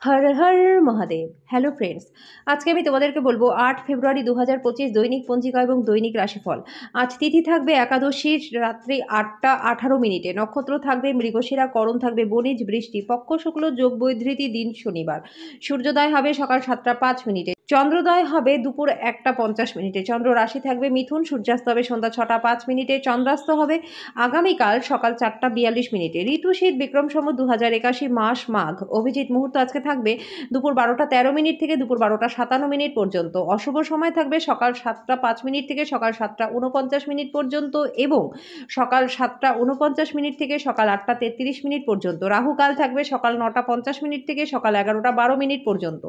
Har Har Mahadev. Hello friends, আজকে আমি তোমাদেরকে বলবো 8 ফেব্রুয়ারি 2025 দৈনিক পঞ্জিকা এবং দৈনিক রাশিফল। আজ তিথি থাকবে একাদশীর রাত্রি 8টা 18 মিনিটে, নক্ষত্র থাকবে মৃগশিরা, করণ থাকবে বণিজ, বৃষ্টি, পক্ষ শুক্ল, যোগ বৈধৃতি, দিন শনিবার। সূর্যোদয় হবে সকাল 7টা 5 মিনিটে, চন্দ্রোদয় হবে দুপুর 1টা 50 মিনিটে, চন্দ্র রাশি থাকবে মিথুন, সূর্যাস্ত হবে সন্ধ্যা 6টা 5 মিনিটে, চন্দ্রাস্ত হবে আগামীকাল সকাল 4টা 42 মিনিটে। ঋতু শীত, বিক্রম সম্বত 2081, মাস মাঘ। অভিজিৎ মুহূর্ত আজকে থাকবে দুপুর 12টা 13 মিনিট থেকে দুপুর 12টা 57 মিনিট পর্যন্ত। অশুভ সময় থাকবে সকাল 7টা 5 মিনিট থেকে সকাল 7টা 49 মিনিট পর্যন্ত এবং সকাল 7টা 49 মিনিট থেকে সকাল 8টা 33 মিনিট পর্যন্ত। রাহুকাল থাকবে সকাল 9টা 50 মিনিট থেকে সকাল 11টা 12 মিনিট পর্যন্ত।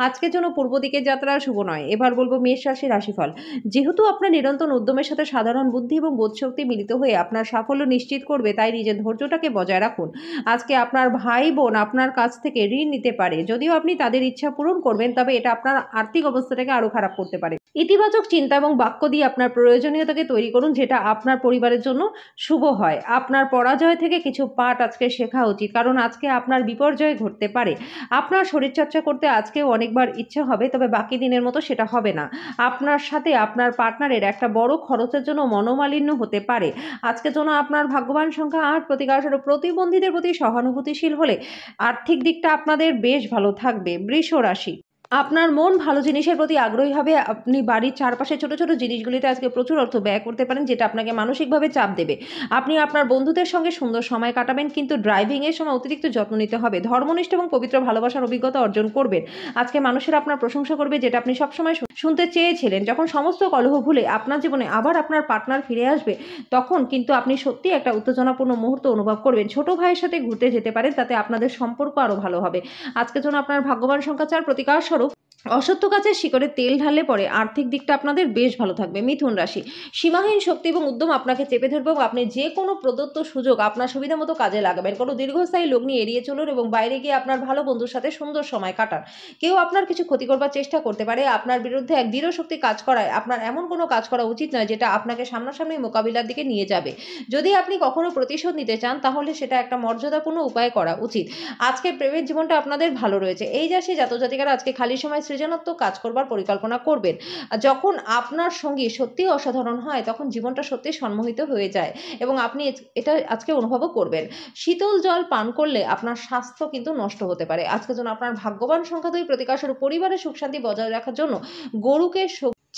আজকের জন্য পূর্ব দিকে যাত্রা শুভ নয়। এবার বলবো মেষ রাশি রাশিফল। যেহেতু আপনার নিরন্তর উদ্যমের সাথে সাধারণ বুদ্ধি এবং বোধশক্তি মিলিত হয়ে আপনার সাফল্য নিশ্চিত করবে, তাই নিজের ধৈর্যটাকে বজায় রাখুন। আজকে আপনার ভাই বোন আপনার কাছ থেকে ঋণ নিতে পারে। যদিও আপনি তাদের ইচ্ছা পূরণ করবেন, তবে এটা আপনার আর্থিক অবস্থাটাকে আরো খারাপ করতে পারে। ইতিবাচক চিন্তা এবং বাক্য দিয়ে আপনার প্রয়োজনীয়তাকে তৈরি করুন, যেটা আপনার পরিবারের জন্য শুভ হয়। আপনার পরাজয় থেকে কিছু পাঠ আজকে শেখা উচিত, কারণ আজকে আপনার বিপর্যয় ঘটতে পারে। আপনার শরীরচর্চা করতে আজকেও অনেকবার ইচ্ছা হবে, তবে বাকি দিনের মতো সেটা হবে না। আপনার সাথে আপনার পার্টনারের একটা বড় খরচের জন্য মনোমালিন্য হতে পারে। আজকের জন্য আপনার ভাগ্যবান সংখ্যা 8। প্রতিকারস্বরূপ প্রতিবন্ধীদের প্রতি সহানুভূতিশীল হলে আর্থিক দিকটা আপনাদের বেশ ভালো থাকবে। বৃষ রাশি, আপনার মন ভালো জিনিসের প্রতি আগ্রহী হবে। আপনি বাড়ির চারপাশে ছোট ছোট জিনিসগুলিতে আজকে প্রচুর অর্থ ব্যয় করতে পারেন, যেটা আপনাকে মানসিকভাবে চাপ দেবে। আপনি আপনার বন্ধুদের সঙ্গে সুন্দর সময় কাটাবেন, কিন্তু ড্রাইভিংয়ের সময় অতিরিক্ত যত্ন নিতে হবে। ধর্মনিষ্ঠ এবং পবিত্র ভালোবাসার অভিজ্ঞতা অর্জন করবেন। আজকে মানুষেরা আপনার প্রশংসা করবে, যেটা আপনি সবসময় শুনতে চেয়েছিলেন। যখন সমস্ত কলহ ভুলে আপনার জীবনে আবার আপনার পার্টনার ফিরে আসবে, তখন কিন্তু আপনি সত্যি একটা উত্তেজনাপূর্ণ মুহূর্ত অনুভব করবেন। ছোট ভাইয়ের সাথে ঘুরতে যেতে পারেন, তাতে আপনাদের সম্পর্ক আরো ভালো হবে। আজকের জন্য আপনার ভাগ্যবান সংখ্যা 4। প্রতিকার স্বরূপ অসত্য গাছের শিকড়ে তেল ঢাললে পরে আর্থিক দিকটা আপনাদের বেশ ভালো থাকবে। মিথুন রাশি, সীমাহীন শক্তি এবং উদ্যম আপনাকে চেপে ধরবে এবং আপনি যে কোনো প্রদত্ত সুযোগ আপনার সুবিধা মতো কাজে লাগাবেন। কোনো দীর্ঘস্থায়ী লোক নিয়ে এড়িয়ে চলুন এবং বাইরে গিয়ে আপনার ভালো বন্ধুর সাথে সুন্দর সময় কাটান। কেউ আপনার কিছু ক্ষতি করবার চেষ্টা করতে পারে। আপনার বিরুদ্ধে এক দৃঢ় শক্তি কাজ করায় আপনার এমন কোনো কাজ করা উচিত নয় যেটা আপনাকে সামনাসামনি মোকাবিলার দিকে নিয়ে যাবে। যদি আপনি কখনো প্রতিশোধ নিতে চান, তাহলে সেটা একটা মর্যাদাপূর্ণ উপায়ে করা উচিত। আজকে প্রেমের জীবনটা আপনাদের ভালো রয়েছে। এই রাশি জাতজাতিকারা আজকে খালি সময় সৃজনাত্মক কাজ করবার পরিকল্পনা করবেন। যখন আপনার সঙ্গী সত্যি অসাধারণ হয়, তখন জীবনটা সত্যি সম্মোহিত হয়ে যায় এবং আপনি এটা আজকে অনুভবও করবেন। শীতল জল পান করলে আপনার স্বাস্থ্য কিন্তু নষ্ট হতে পারে। আজকের জন্য আপনার ভাগ্যবান সংখ্যা 2। প্রতিকার স্বরূপ পরিবারের সুখ শান্তি বজায় রাখার জন্য গরুকে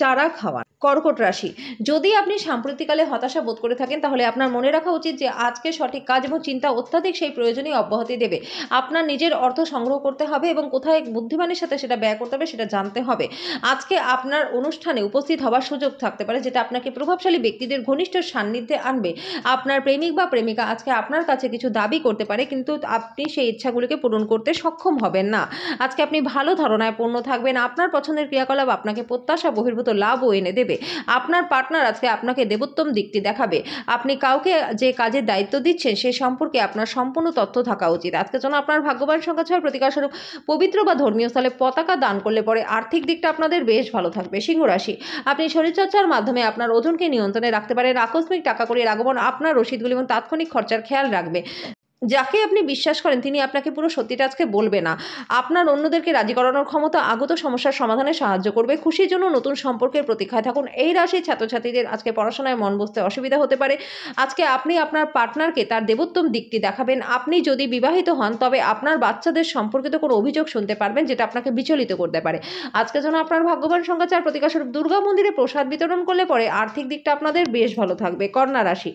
চারা খাওয়ান। কর্কট রাশি, যদি আপনি সাম্প্রতিককালে হতাশা বোধ করে থাকেন, তাহলে আপনার মনে রাখা উচিত যে আজকে সঠিক কাজ এবং চিন্তা অত্যাধিক সেই প্রয়োজনীয় অব্যাহতি দেবে। আপনার নিজের অর্থ সংগ্রহ করতে হবে এবং কোথায় বুদ্ধিমানের সাথে সেটা ব্যয় করতে হবে সেটা জানতে হবে। আজকে আপনার অনুষ্ঠানে উপস্থিত হওয়ার সুযোগ থাকতে পারে, যেটা আপনাকে প্রভাবশালী ব্যক্তিদের ঘনিষ্ঠ সান্নিধ্যে আনবে। আপনার প্রেমিক বা প্রেমিকা আজকে আপনার কাছে কিছু দাবি করতে পারে, কিন্তু আপনি সেই ইচ্ছাগুলিকে পূরণ করতে সক্ষম হবেন না। আজকে আপনি ভালো ধারণায় পূর্ণ থাকবেন। আপনার পছন্দের ক্রিয়াকলাপ আপনাকে প্রত্যাশা বহির্ভূত লাভও এনে দেবে। আপনার পার্টনার আজকে আপনাকে দেবোত্তম দিকটি দেখাবে। আপনি কাউকে যে কাজের দায়িত্ব দিচ্ছেন সে সম্পর্কে আপনার সম্পূর্ণ তথ্য থাকা উচিত। আজকের জন্য আপনার ভাগ্যবান সংখ্যা 6। প্রতিকার স্বরূপ পবিত্র বা ধর্মীয় স্থলে পতাকা দান করলে পরে আর্থিক দিকটা আপনাদের বেশ ভালো থাকবে। সিংহ রাশি, আপনি শরীরচর্চার মাধ্যমে আপনার ওজনকে নিয়ন্ত্রণে রাখতে পারেন। আকস্মিক টাকা কড়ির আগমন আপনার রসিদগুলি এবং তাৎক্ষণিক খরচার খেয়াল রাখবে। যাকে আপনি বিশ্বাস করেন তিনি আপনাকে পুরো সত্যিটা আজকে বলবে না। আপনার অন্যদেরকে রাজি করানোর ক্ষমতা আগত সমস্যার সমাধানে সাহায্য করবে। খুশির জন্য নতুন সম্পর্কের প্রতীক্ষায় থাকুন। এই রাশির ছাত্রছাত্রীদের আজকে পড়াশোনায় মন বসতে অসুবিধা হতে পারে। আজকে আপনি আপনার পার্টনারকে তার দেবোত্তম দিকটি দেখাবেন। আপনি যদি বিবাহিত হন, তবে আপনার বাচ্চাদের সম্পর্কিত কোনো অভিযোগ শুনতে পারবেন, যেটা আপনাকে বিচলিত করতে পারে। আজকের জন্য আপনার ভাগ্যবান সংখ্যা 4। প্রতিকার স্বরূপ দুর্গা মন্দিরে প্রসাদ বিতরণ করলে পরে আর্থিক দিকটা আপনাদের বেশ ভালো থাকবে। কন্যা রাশি,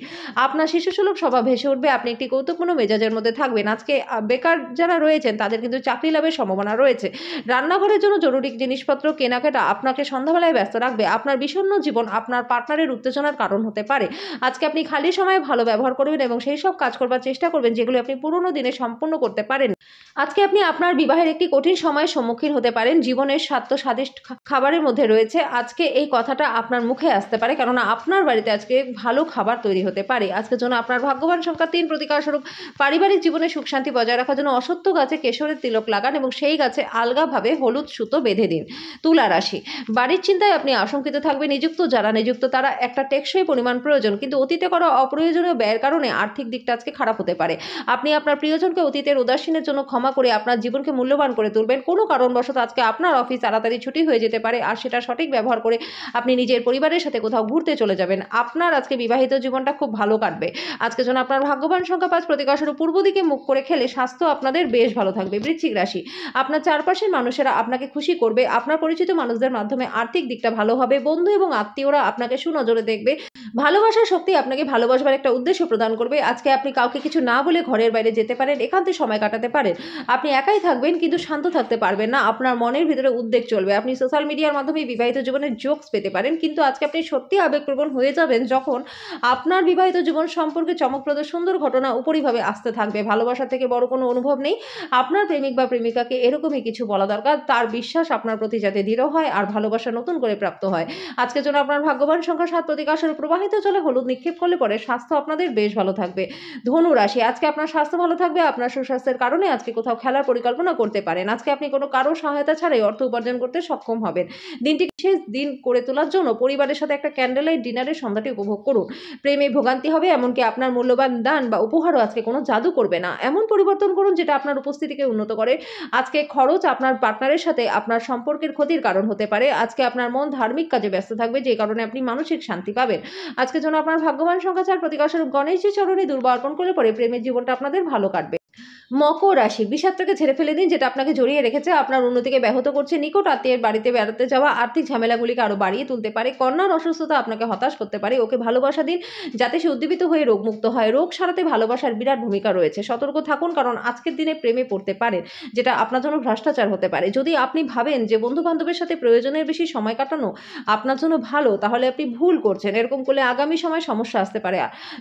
আপনার শিশুসুলভ স্বভাব ভেসে উঠবে। আপনি একটি কৌতুকপূর্ণ মেজাজের মধ্যে থাকবেন। আজকে বেকার যারা রয়েছেন তাদের কিন্তু চাকরি লাভের সম্ভাবনা রয়েছে। রান্নাঘরের জন্য জরুরি জিনিসপত্র কেনাকাটা আপনাকে সন্ধ্যাবেলায় ব্যস্ত রাখবে। আপনার বিষণ্ণ জীবন আপনার পার্টনারের উত্তেজনার কারণ হতে পারে। আজকে আপনি খালি সময় ভালো ব্যবহার করবেন এবং সেই সব কাজ করবার চেষ্টা করবেন যেগুলো আপনি পুরোনো দিনে সম্পূর্ণ করতে পারেন। আজকে আপনি আপনার বিবাহের একটি কঠিন সময়ের সম্মুখীন হতে পারেন। জীবনের স্বাদ স্বাদিষ্ট খাবারের মধ্যে রয়েছে। আজকে এই কথাটা আপনার মুখে আসতে পারে, কেননা আপনার বাড়িতে আজকে ভালো খাবার তৈরি হতে পারে। আজকের জন্য আপনার ভাগ্যবান সংখ্যা 3। প্রতিকার স্বরূপ পারিবারিক জীবনে সুখ শান্তি বজায় রাখার জন্য অসত্য গাছে কেশরের তিলক লাগান এবং সেই গাছে আলগাভাবে হলুদ সুতো বেঁধে দিন। তুলা রাশি, বাড়ির চিন্তায় আপনি আশঙ্কিত থাকবেন। যারা নিযুক্ত তারা একটা টেকসই পরিমাণ প্রয়োজন, কিন্তু অতীতে করা অপ্রয়োজনীয় ব্যয়ের কারণে আর্থিক দিকটা আজকে খারাপ হতে পারে। আপনি আপনার প্রিয়জনকে অতীতের উদাসীনের জন্য ক্ষমা জমা করে আপনার জীবনকে মূল্যবান করে তুলবেন। কোনো কারণবশত আজকে আপনার অফিস তাড়াতাড়ি ছুটি হয়ে যেতে পারে, আর সেটা সঠিক ব্যবহার করে আপনি নিজের পরিবারের সাথে কোথাও ঘুরতে চলে যাবেন। আপনার আজকে বিবাহিত জীবনটা খুব ভালো কাটবে। আজকের জন্য আপনার ভাগ্যবান সংখ্যা 5, প্রতিকারস্বরূপ পূর্ব দিকে মুখ করে খেলে স্বাস্থ্য আপনাদের বেশ ভালো থাকবে। বৃশ্চিক রাশি, আপনার চারপাশের মানুষেরা আপনাকে খুশি করবে। আপনার পরিচিত মানুষদের মাধ্যমে আর্থিক দিকটা ভালো হবে। বন্ধু এবং আত্মীয়রা আপনাকে সুনজরে দেখবে। ভালোবাসার শক্তি আপনাকে ভালোবাসবার একটা উদ্দেশ্য প্রদান করবে। আজকে আপনি কাউকে কিছু না বলে ঘরের বাইরে যেতে পারেন, একান্তে সময় কাটাতে পারেন। আপনি একাই থাকবেন কিন্তু শান্ত থাকতে পারবেন না। আপনার মনের ভিতরে উদ্বেগ চলবে। আপনি সোশ্যাল মিডিয়ার মাধ্যমে বিবাহিত জীবনের জোকস পেতে পারেন, কিন্তু আজকে আপনি সত্যি আবেগপ্রবণ হয়ে যাবেন যখন আপনার বিবাহিত জীবন সম্পর্কে চমকপ্রদ সুন্দর ঘটনা উপরিভাবে আসতে থাকবে। ভালোবাসা থেকে বড় কোনো অনুভব নেই। আপনার প্রেমিক বা প্রেমিকাকে এরকমই কিছু বলা দরকার, তার বিশ্বাস আপনার প্রতি যাতে দৃঢ় হয় আর ভালোবাসা নতুন করে প্রাপ্ত হয়। আজকের জন্য আপনার ভাগ্যবান সংখ্যা 7, প্রতিকারস্বরূপ প্রবাহিত জলে হলুদ নিক্ষেপ করলে পরে স্বাস্থ্য আপনাদের বেশ ভালো থাকবে। ধনু রাশি, আজকে আপনার স্বাস্থ্য ভালো থাকবে। আপনার সুস্বাস্থ্যের কারণে আজকে কোথাও খেলার পরিকল্পনা করতে পারেন। আজকে আপনি কোনো কারো সহায়তা ছাড়াই অর্থ উপার্জন করতে সক্ষম হবেন। দিনটি বিশেষ দিন করে তোলার জন্য পরিবারের সাথে একটা ক্যান্ডেল লাইট ডিনারের সন্ধ্যাটি উপভোগ করুন। প্রেমে ভোগান্তি হবে, এমনকি আপনার মূল্যবান দান বা উপহারও আজকে কোনো জাদু করবে না। এমন পরিবর্তন করুন যেটা আপনার উপস্থিতিকে উন্নত করে। আজকে খরচ আপনার পার্টনারের সাথে আপনার সম্পর্কের ক্ষতির কারণ হতে পারে। আজকে আপনার মন ধার্মিক কাজে ব্যস্ত থাকবে, যে কারণে আপনি মানসিক শান্তি পাবেন। আজকের জন্য আপনার ভাগ্যবান সংখ্যা 4, প্রতিকারস্বরূপ গণেশজি চরণে দুর্বা অর্পণ করলে পরে প্রেমের জীবনটা আপনাদের ভালো কাটবে। মকর রাশি, বিষাত্রকে ঝেড়ে ফেলে দিন যেটা আপনাকে জড়িয়ে রেখেছে, আপনার উন্নতিকে ব্যাহত করছে। নিকট আত্মীয়ের বাড়িতে বেড়াতে যাওয়া আর্থিক ঝামেলাগুলিকে আরো বাড়িয়ে তুলতে পারে। কন্যার অসুস্থতা আপনাকে হতাশ করতে পারে। ওকে ভালোবাসা দিন যাতে সে উদ্দীপিত হয়ে রোগমুক্ত হয়। রোগ সারাতে ভালোবাসার বিরাট ভূমিকা রয়েছে। সতর্ক থাকুন, কারণ আজকের দিনে প্রেমে পড়তে পারেন, যেটা আপনার জন্য ভ্রষ্টাচার হতে পারে। যদি আপনি ভাবেন যে বন্ধু বান্ধবের সাথে প্রয়োজনের বেশি সময় কাটানো আপনার জন্য ভালো, তাহলে আপনি ভুল করছেন। এরকম করলে আগামী সময় সমস্যা আসতে পারে।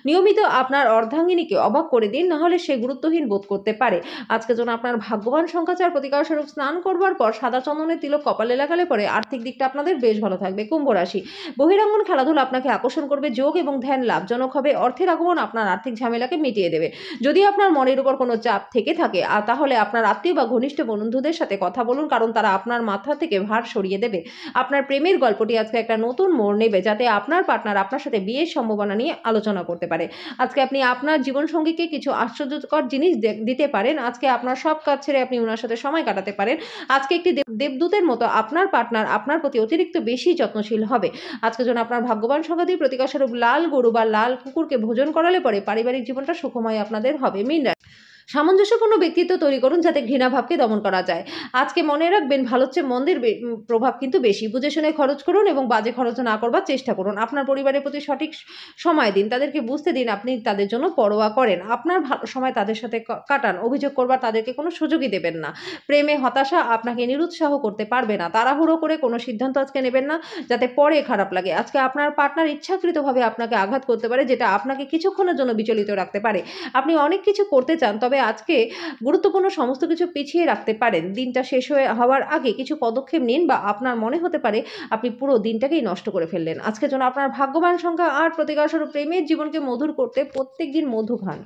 নিয়মিত আপনার অর্ধাঙ্গিনীকে অবাক করে দিন, নাহলে সে গুরুত্বহীন বোধ করতে পারে। আজকের জন্য আপনার ভাগ্যবান সংখ্যা 4, প্রতিকারস্বরূপ স্নান করবার পর সাদা চন্দনের তিলক কপালে লাগালে পরে আর্থিক দিকটা আপনাদের বেশ ভালো থাকবে। কুম্ভ রাশি, বহিরাঙ্গন খেলাধুলা আপনাকে আকর্ষণ করবে। যোগ এবং ধ্যান লাভজনক হবে। অর্থের আগমন আপনার আর্থিক ঝামেলাকে মিটিয়ে দেবে। যদি আপনার মনের উপর কোনো চাপ থেকে থাকে তাহলে আপনার আত্মীয় বা ঘনিষ্ঠ বন্ধুদের সাথে কথা বলুন, কারণ তারা আপনার মাথা থেকে ভার সরিয়ে দেবে। আপনার প্রেমের গল্পটি আজকে একটা নতুন মোড় নেবে, যাতে আপনার পার্টনার আপনার সাথে বিয়ের সম্ভাবনা নিয়ে আলোচনা করতে পারে। আজকে আপনি আপনার জীবনসঙ্গীকে কিছু আশ্চর্যকর জিনিস দিতে পারেন। আজকে আপনার সব কাজ ছেড়ে আপনি ওনার সাথে সময় কাটাতে পারেন। আজকে একটি দেবদূতের মতো আপনার পার্টনার আপনার প্রতি অতিরিক্ত বেশি যত্নশীল হবে। আজকের জন্য আপনার ভাগ্যবান সংখ্যা 2, প্রতিকারস্বরূপ লাল গরু বা লাল কুকুরকে ভোজন করালে পরে পারিবারিক জীবনটা সুখময় আপনাদের হবে। মীন রাশি, সামঞ্জস্যপূর্ণ ব্যক্তিত্ব তৈরি করুন যাতে ঘৃণাভাবকে দমন করা যায়। আজকে মনে রাখবেন, ভালোর চেয়ে মন্দের প্রভাব কিন্তু বেশি। বুঝে শুনে খরচ করুন এবং বাজে খরচ না করবার চেষ্টা করুন। আপনার পরিবারের প্রতি সঠিক সময় দিন, তাদেরকে বুঝতে দিন আপনি তাদের জন্য পরোয়া করেন। আপনার ভালো সময় তাদের সাথে কাটান। অভিযোগ করবার তাদেরকে কোনো সুযোগই দেবেন না। প্রেমে হতাশা আপনাকে নিরুৎসাহ করতে পারবে না। তাড়াহুড়ো করে কোনো সিদ্ধান্ত আজকে নেবেন না, যাতে পরে খারাপ লাগে। আজকে আপনার পার্টনার ইচ্ছাকৃতভাবে আপনাকে আঘাত করতে পারে, যেটা আপনাকে কিছুক্ষণের জন্য বিচলিত রাখতে পারে। আপনি অনেক কিছু করতে চান, তবে আজকে গুরুত্বপূর্ণ সমস্ত কিছু পিছিয়ে রাখতে পারেন। দিনটা শেষ হওয়ার আগে কিছু পদক্ষেপ নিন, বা আপনার মনে হতে পারে আপনি পুরো দিনটাকেই নষ্ট করে ফেললেন। আজকের জন্য আপনার ভাগ্যবান সংখ্যা 8, প্রতিকারস্বরূপ প্রেমের জীবনকে মধুর করতে প্রত্যেক দিন মধু খান।